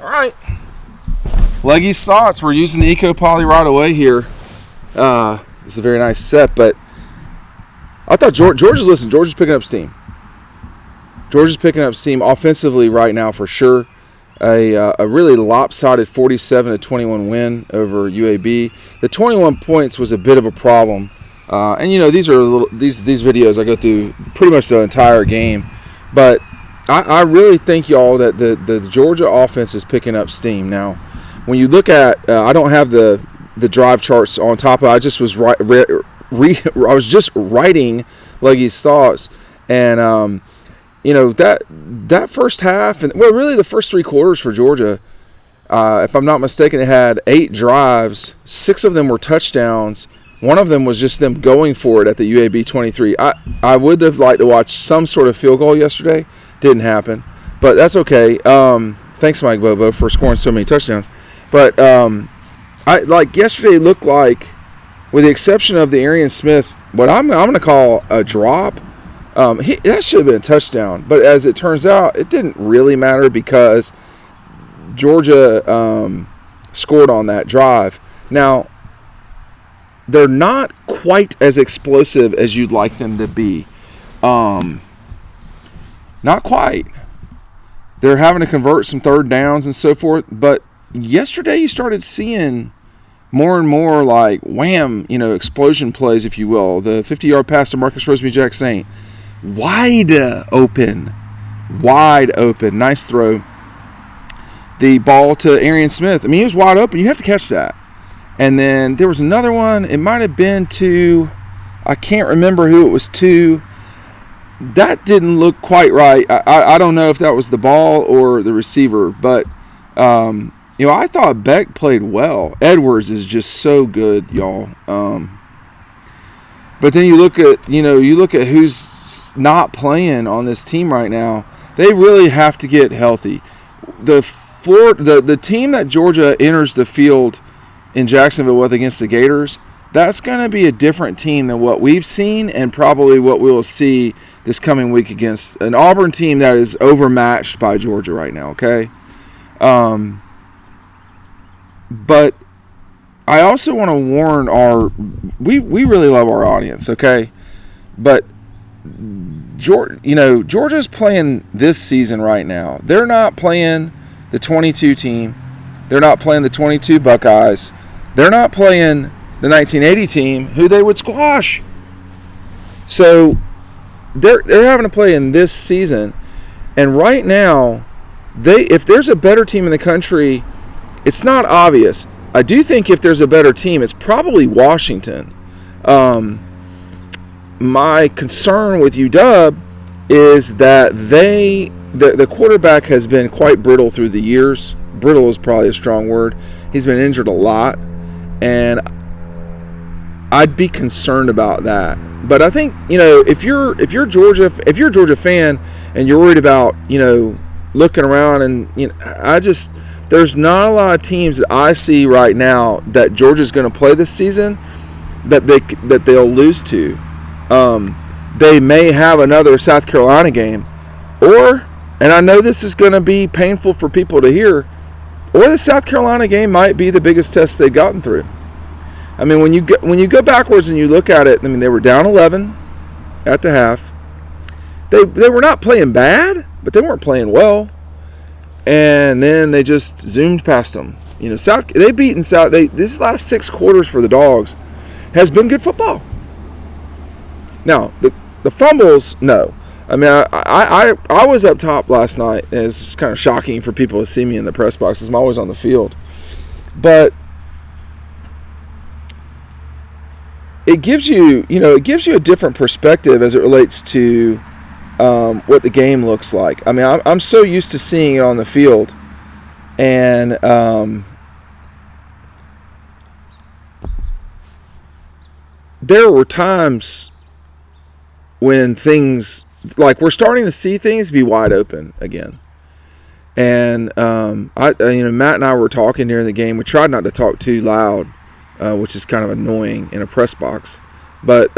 All right. Legge sauce. We're using the Eco Poly right away here. It's a very nice set, but I thought Georgia's picking up steam. Georgia's picking up steam offensively right now for sure. A really lopsided 47-21 win over UAB. The 21 points was a bit of a problem, and these videos I go through pretty much the entire game, but I really think y'all that the Georgia offense is picking up steam now. When you look at, I don't have the drive charts on top of it. I just was I was just writing Legge's thoughts, and that first half, and really the first three quarters for Georgia, if I'm not mistaken, they had 8 drives. 6 of them were touchdowns. One of them was just them going for it at the UAB 23. I would have liked to watch some sort of field goal yesterday. Didn't happen, but that's okay. Thanks, Mike Bobo, for scoring so many touchdowns. But yesterday looked like, with the exception of the Arian Smith, what I'm going to call a drop. That should have been a touchdown, but as it turns out, it didn't really matter because Georgia scored on that drive. Now, they're not quite as explosive as you'd like them to be. Not quite. They're having to convert some third downs and so forth, but yesterday you started seeing more and more like wham, explosion plays, if you will. The 50-yard pass to Marcus Roseby-Jack Saint. Wide open. Nice throw. The ball to Arian Smith. I mean, he was wide open. You have to catch that. And then there was another one. It might have been to, I can't remember who it was to. That didn't look quite right. I don't know if that was the ball or the receiver. But, I thought Beck played well. Edwards is just so good, y'all. But then you look at who's not playing on this team right now. They really have to get healthy. The team that Georgia enters the field in Jacksonville with against the Gators, that's going to be a different team than what we've seen and probably what we will see this coming week against an Auburn team that is overmatched by Georgia right now, okay? But I also want to warn we really love our audience, okay? But Georgia's playing this season right now. They're not playing the 22 team. They're not playing the 22 Buckeyes. They're not playing the 1980 team, who they would squash. So they're having to play in this season, and right now, if there's a better team in the country, it's not obvious. I do think if there's a better team, it's probably Washington. My concern with UW is that the quarterback has been quite brittle through the years. Brittle is probably a strong word. He's been injured a lot, and I'd be concerned about that. But I think if you're a Georgia fan and you're worried about looking around and there's not a lot of teams that I see right now that Georgia's going to play this season that they'll lose to. They may have another South Carolina game, and I know this is going to be painful for people to hear, or the South Carolina game might be the biggest test they've gotten through. I mean, when you go backwards and you look at it, I mean, they were down 11 at the half. They were not playing bad, but they weren't playing well. And then they just zoomed past them. This last 6 quarters for the Dogs has been good football. Now, the fumbles, no. I mean, I was up top last night, and it's kind of shocking for people to see me in the press box, as I'm always on the field. But it gives you a different perspective as it relates to what the game looks like. I mean, I'm so used to seeing it on the field, and there were times when things, like, we're starting to see things be wide open again. And Matt and I were talking during the game. We tried not to talk too loud, which is kind of annoying in a press box. But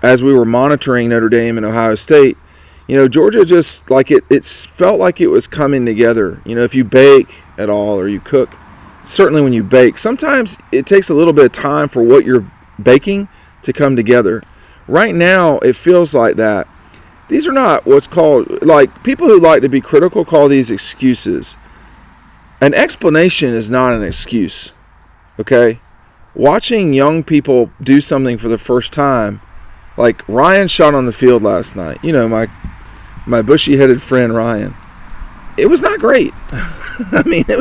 as we were monitoring Notre Dame and Ohio State, Georgia just like it felt like it was coming together. If you bake at all or you cook, certainly when you bake, sometimes it takes a little bit of time for what you're baking to come together. Right now, it feels like that. These are not what's called, like, people who like to be critical call these excuses. An explanation is not an excuse, okay? Watching young people do something for the first time, like Ryan shot on the field last night. My bushy-headed friend Ryan. It was not great. I mean, it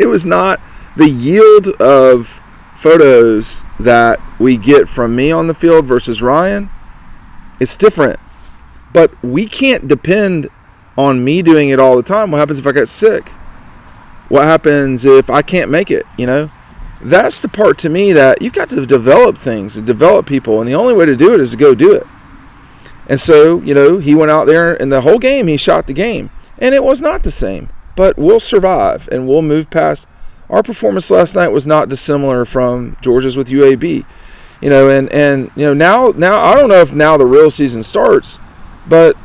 was not the yield of photos that we get from me on the field versus Ryan. It's different. But we can't depend on me doing it all the time. What happens if I get sick? What happens if I can't make it? That's the part to me that you've got to develop things and develop people. And the only way to do it is to go do it. And so, he went out there and the whole game, he shot the game. And it was not the same. But we'll survive and we'll move past. Our performance last night was not dissimilar from Georgia's with UAB. Now I don't know if now the real season starts, but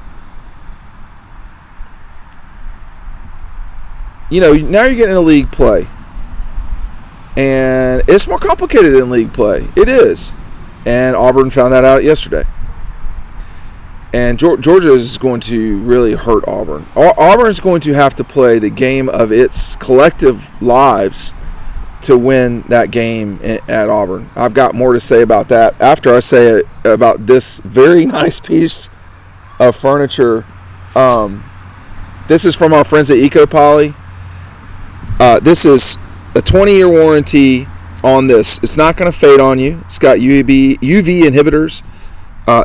now you're getting into league play. And it's more complicated in league play. It is. And Auburn found that out yesterday. And Georgia is going to really hurt Auburn. Auburn is going to have to play the game of its collective lives to win that game at Auburn. I've got more to say about that after I say it about this very nice piece of furniture. This is from our friends at EcoPoly. This is a 20-year warranty on this. It's not going to fade on you. It's got UV inhibitors.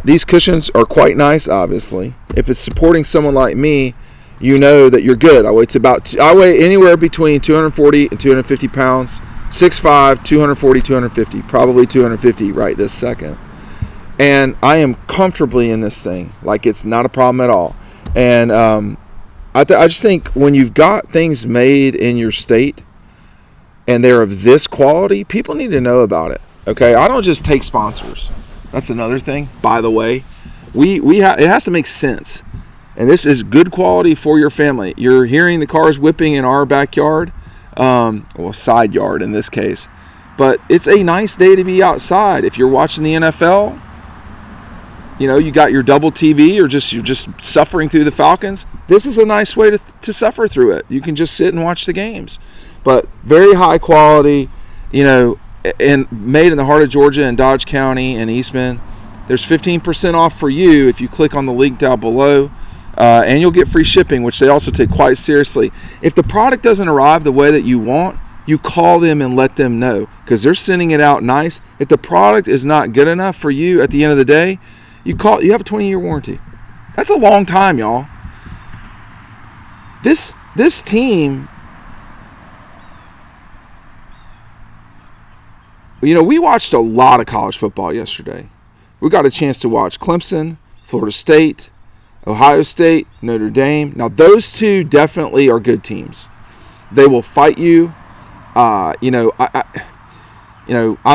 These cushions are quite nice, obviously. If it's supporting someone like me, you know that you're good. I weigh anywhere between 240 and 250 pounds. 6'5", 240, 250. Probably 250 right this second. And I am comfortably in this thing. Like, it's not a problem at all. And I just think when you've got things made in your state and they're of this quality, people need to know about it. Okay? I don't just take sponsors. That's another thing, by the way. It has to make sense. And this is good quality for your family. You're hearing the cars whipping in our backyard, side yard in this case. But it's a nice day to be outside. If you're watching the NFL, you got your double TV or you're just suffering through the Falcons. This is a nice way to suffer through it. You can just sit and watch the games. But very high quality, and made in the heart of Georgia in Dodge County and Eastman. There's 15% off for you if you click on the link down below, and you'll get free shipping, which they also take quite seriously. If the product doesn't arrive the way that you want, you call them and let them know because they're sending it out nice. If the product is not good enough for you at the end of the day, you have a 20-year warranty. That's a long time, y'all. This team, we watched a lot of college football yesterday. We got a chance to watch Clemson, Florida State, Ohio State, Notre Dame. Now, those two definitely are good teams. They will fight you. I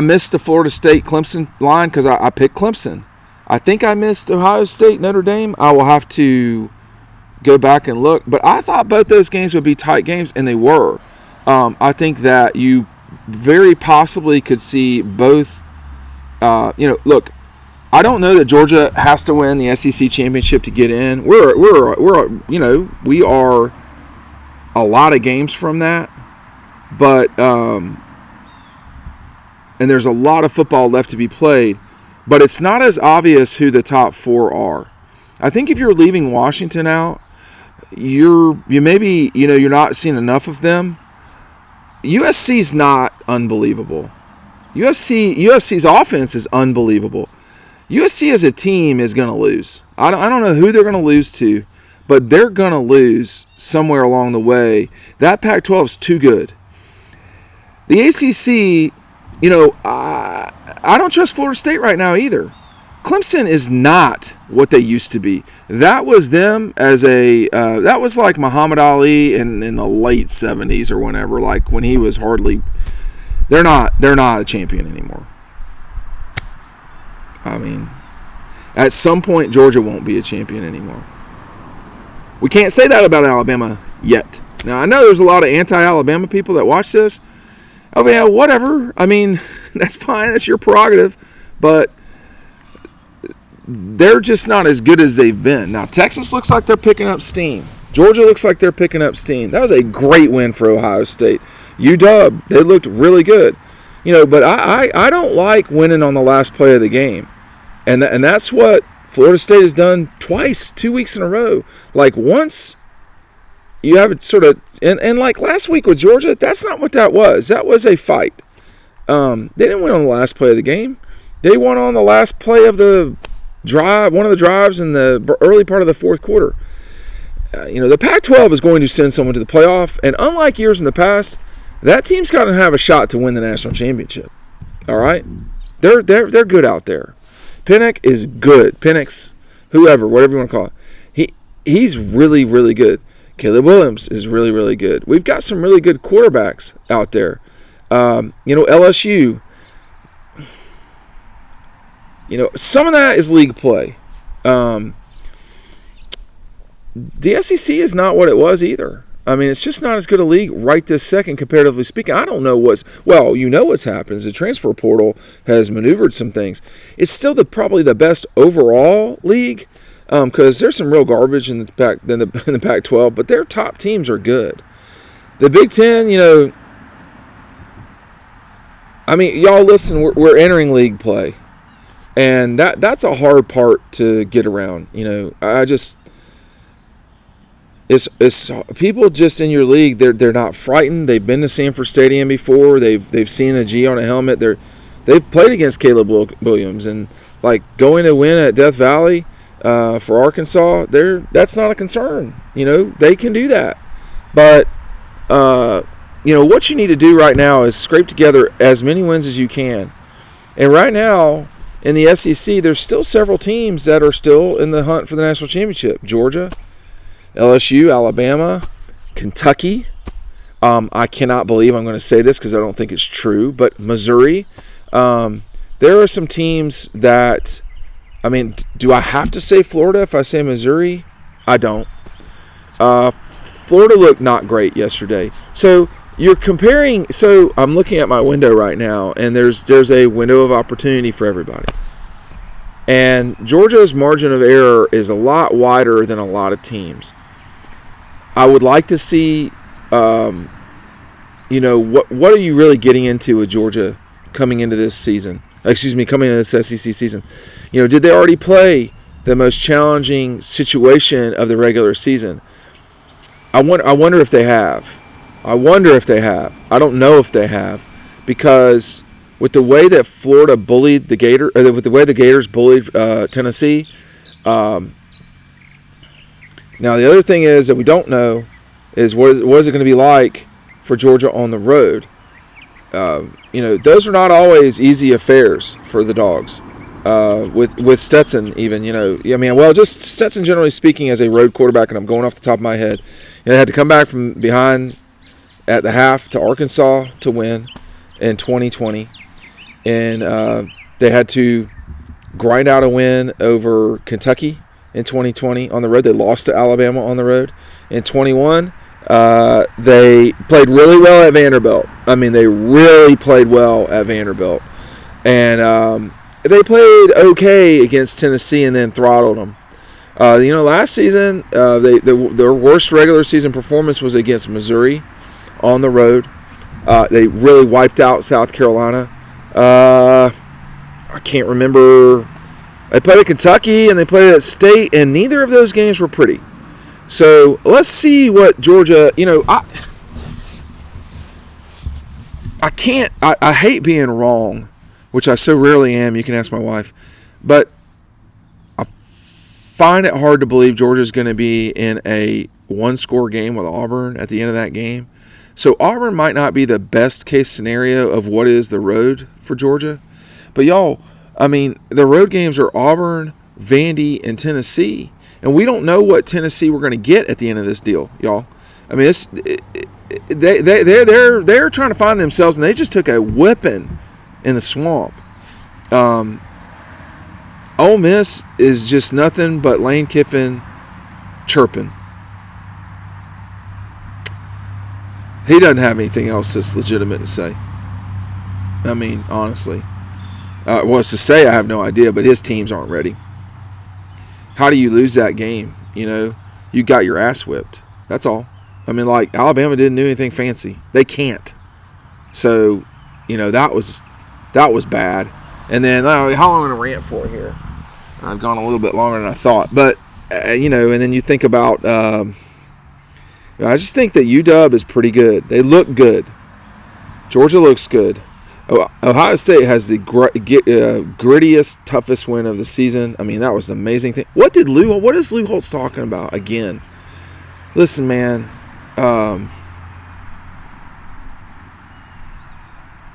missed the Florida State Clemson line because I picked Clemson. I think I missed Ohio State, Notre Dame. I will have to go back and look. But I thought both those games would be tight games, and they were. I think that you very possibly could see both. Look, I don't know that Georgia has to win the SEC championship to get in. We are a lot of games from that, but and there's a lot of football left to be played. But it's not as obvious who the top four are. I think if you're leaving Washington out, you're not seeing enough of them. USC's not unbelievable. USC's offense is unbelievable. USC as a team is going to lose. I don't know who they're going to lose to, but they're going to lose somewhere along the way. That Pac-12 is too good. The ACC, I don't trust Florida State right now either. Clemson is not what they used to be. That was them that was like Muhammad Ali in the late 70s or whenever, like when he was hardly. They're not a champion anymore. I mean, at some point Georgia won't be a champion anymore. We can't say that about Alabama yet. Now, I know there's a lot of anti-Alabama people that watch this. Oh, yeah, whatever. I mean, that's fine. That's your prerogative. But they're just not as good as they've been. Now, Texas looks like they're picking up steam. Georgia looks like they're picking up steam. That was a great win for Ohio State. UW, they looked really good. But I don't like winning on the last play of the game. And that's what Florida State has done twice, 2 weeks in a row. Like, once you have it sort of, and like last week with Georgia, that's not what that was. That was a fight. They didn't win on the last play of the game. They won on the last play of the drive, one of the drives in the early part of the fourth quarter. The Pac-12 is going to send someone to the playoff, and unlike years in the past, that team's got to have a shot to win the national championship. All right, they're good out there. Penix is good. Penix, whoever, whatever you want to call it, he's really, really good. Caleb Williams is really, really good. We've got some really good quarterbacks out there. LSU. Some of that is league play. The SEC is not what it was either. I mean, it's just not as good a league right this second, comparatively speaking. I don't know what's happened is the transfer portal has maneuvered some things. It's still probably the best overall league because there's some real garbage in the Pac-12, but their top teams are good. The Big Ten, I mean, y'all listen, we're entering league play, and that's a hard part to get around. It's people just in your league. They're not frightened. They've been to Sanford Stadium before. They've seen a G on a helmet. They've played against Caleb Williams, and like going to win at Death Valley for Arkansas. That's not a concern. They can do that. But what you need to do right now is scrape together as many wins as you can. And right now in the SEC, there's still several teams that are still in the hunt for the national championship. Georgia, LSU, Alabama, Kentucky. I cannot believe I'm going to say this because I don't think it's true, but Missouri. There are some teams that, I mean, do I have to say Florida if I say Missouri? I don't. Florida looked not great yesterday. So you're comparing, so I'm looking at my window right now, and there's a window of opportunity for everybody. And Georgia's margin of error is a lot wider than a lot of teams. I would like to see, what are you really getting into with Georgia coming into this season? Coming into this SEC season. Did they already play the most challenging situation of the regular season? I wonder if they have. I don't know if they have, because with the way that Florida bullied the Gators, with the way the Gators bullied Tennessee. Now the other thing is that we don't know is what is it going to be like for Georgia on the road. Those are not always easy affairs for the Dogs. With Stetson, even, just Stetson, generally speaking, as a road quarterback, and I'm going off the top of my head, they had to come back from behind at the half to Arkansas to win in 2020, and they had to grind out a win over Kentucky in 2020 on the road. They lost to Alabama on the road. In 21, they played really well at Vanderbilt. I mean, they really played well at Vanderbilt, and they played okay against Tennessee and then throttled them. Last season, their worst regular season performance was against Missouri on the road. They really wiped out South Carolina. I can't remember. They played at Kentucky and they played at State, and neither of those games were pretty. So let's see what Georgia. I hate being wrong, which I so rarely am. You can ask my wife, but I find it hard to believe Georgia's going to be in a one-score game with Auburn at the end of that game. So Auburn might not be the best case scenario of what is the road for Georgia. But y'all, I mean, the road games are Auburn, Vandy, and Tennessee. And we don't know what Tennessee we're going to get at the end of this deal, y'all. I mean, they're trying to find themselves, and they just took a whipping in the swamp. Ole Miss is just nothing but Lane Kiffin chirping. He doesn't have anything else that's legitimate to say. I mean, honestly. Well, to say, I have no idea, but his teams aren't ready. How do you lose that game? You got your ass whipped. That's all. I mean, like, Alabama didn't do anything fancy. They can't. So, that was bad. And then, how long am I going to rant for here? I've gone a little bit longer than I thought. But, and then you think about, I just think that UW is pretty good. They look good. Georgia looks good. Ohio State has the grittiest, toughest win of the season. I mean, that was an amazing thing. What is Lou Holtz talking about again? Listen, man.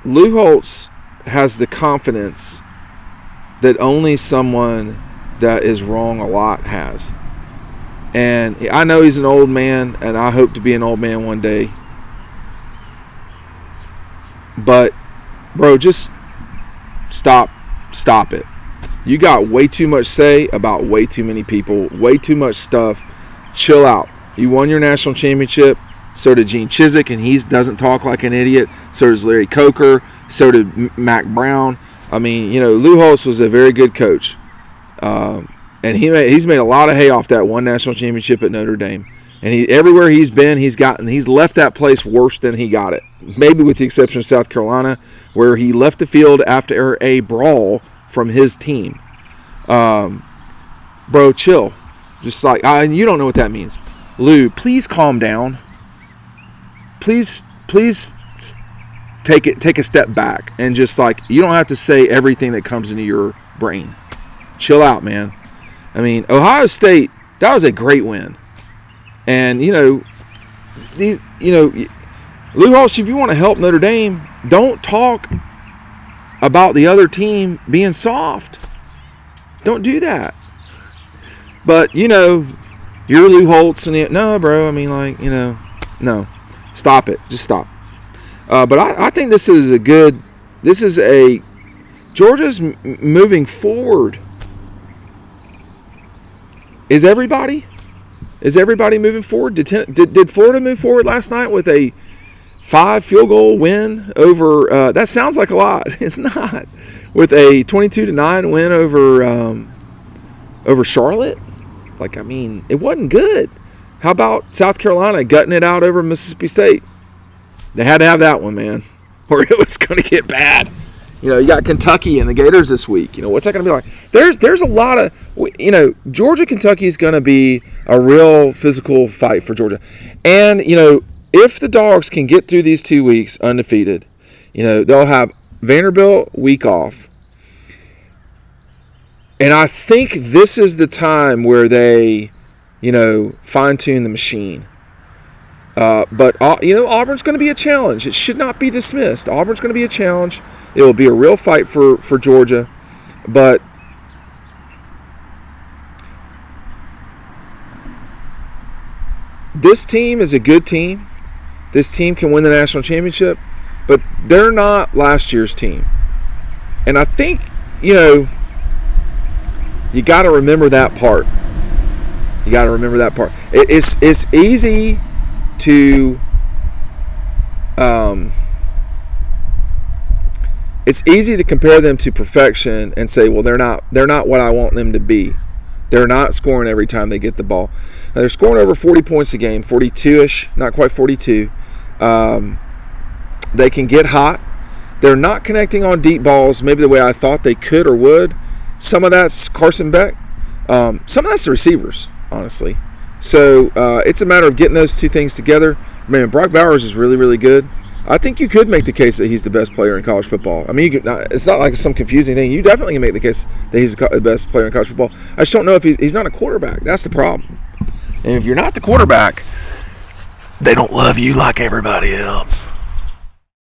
Lou Holtz has the confidence that only someone that is wrong a lot has. And I know he's an old man, and I hope to be an old man one day. But, bro, just stop it. You got way too much say about way too many people, way too much stuff. Chill out. You won your national championship. So did Gene Chizik, and he doesn't talk like an idiot. So does Larry Coker. So did Mac Brown. I mean, Lou Holtz was a very good coach. And he's made a lot of hay off that one national championship at Notre Dame. And everywhere he's been, he's left that place worse than he got it. Maybe with the exception of South Carolina, where he left the field after a brawl from his team. Bro, chill. Just like, you don't know what that means. Lou, please calm down. Please take a step back and just like, you don't have to say everything that comes into your brain. Chill out, man. I mean, Ohio State, that was a great win. And, Lou Holtz, if you want to help Notre Dame, don't talk about the other team being soft. Don't do that. But, you're Lou Holtz. And no, bro, I mean, like, no. Stop it. Just stop. But I think Georgia's moving forward. Is everybody moving forward? Did Florida move forward last night with a 5 field goal win over? That sounds like a lot. It's not. With a 22-9 win over Charlotte. Like, I mean, it wasn't good. How about South Carolina gutting it out over Mississippi State? They had to have that one, man, or it was going to get bad. You got Kentucky and the Gators this week. What's that going to be like? There's a lot of, Georgia, Kentucky is going to be a real physical fight for Georgia. And, if the Dogs can get through these 2 weeks undefeated, they'll have Vanderbilt week off. And I think this is the time where they, fine-tune the machine. But Auburn's going to be a challenge. It should not be dismissed. Auburn's going to be a challenge. It will be a real fight for Georgia. But this team is a good team. This team can win the national championship. But they're not last year's team. And I think, you got to remember that part. You got to remember that part. It's easy to compare them to perfection and say, well, they're not what I want them to be. They're not scoring every time they get the ball. Now, they're scoring over 40 points a game, 42-ish, not quite 42. They can get hot. They're not connecting on deep balls maybe the way I thought they could or would. Some of that's Carson Beck. Some of that's the receivers, honestly. So it's a matter of getting those two things together. Man, Brock Bowers is really, really good. I think you could make the case that he's the best player in college football. I mean, it's not like some confusing thing. You definitely can make the case that he's the best player in college football. I just don't know if he's not a quarterback. That's the problem. And if you're not the quarterback, they don't love you like everybody else.